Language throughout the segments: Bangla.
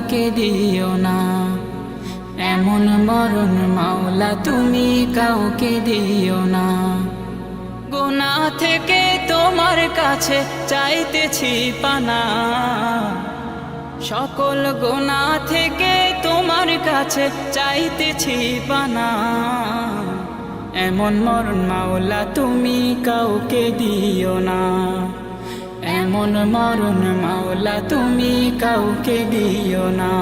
কাউকে দিও না। এমন মরণ মাওলা তুমি কাউকে দিও না। গুনাহ থেকে তোমার কাছে চাইতেছি পানা, সকল গুনাহ থেকে তোমার কাছে চাইতেছি পানা। এমন মরণ মাওলা তুমি কাউকে দিও না। এমন মরণ মাওলা তুমি কাউকে দিও না।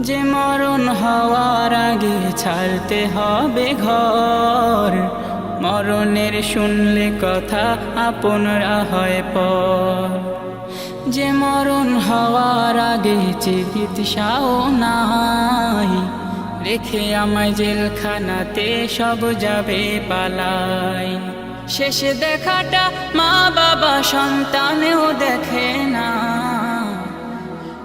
যে মরণ হওয়ার আগে ছাড়তে হবে ঘর, মরণের শুনলে কথা আপনরা হয় পর। যে মরণ হওয়ার আগে চিকিৎসাও নাই, রেখে আমায় জেলখানাতে সব যাবে পালাই। শেষে দেখাটা মা বাবা সন্তানেও দেখে না,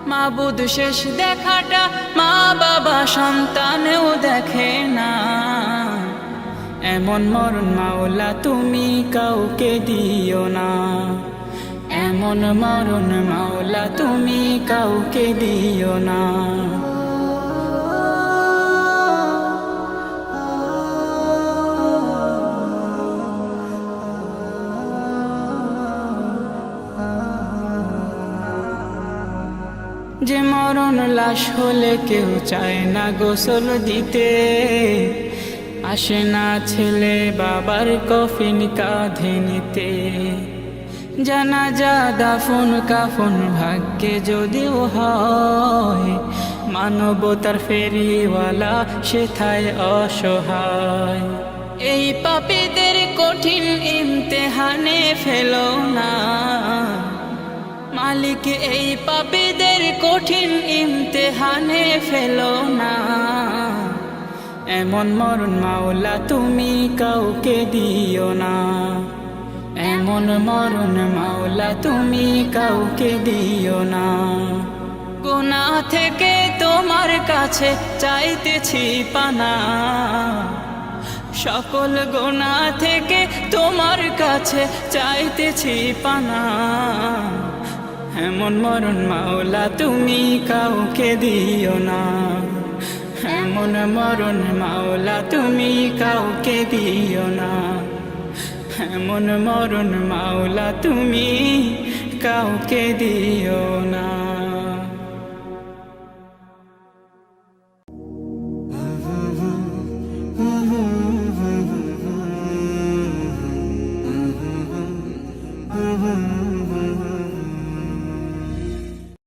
মাবুদ শেষ দেখাটা মা বাবা সন্তানেও দেখে না। এমন মরণ মাওলা তুমি কাউকে দিও না। এমন মরণ মাওলা তুমি কাউকে দিও না। যে মরণ লাশ হলে কেউ চায় না গোসল দিতে, আসে না ছেলে বাবার কফিন কাঁধে নিতে। জানাজা দাফন কাফন ভাগ্যে যদিও হয়, মানবতার ফেরিওয়ালা সেথায় অসহায়। এই পাপীদের কঠিন ইমতেহানে ফেলো না মালিক, এই পাপীদের কঠিন ইমতেহানে ফেলো না। এমন মরণ মাওলা তুমি কাউকে দিও না। এমন মরণ মাওলা তুমি কাউকে দিও না। গুনাহ থেকে তোমার কাছে চাইতেছি পানা, সকল গুনাহ থেকে তোমার কাছে চাইতেছি পানা। এমন মরণ মাওলা তুমি কাউকে দিও না। এমন মরণ মাওলা তুমি কাউকে দিও না। এমন মরণ মাওলা তুমি কাউকে দিও না।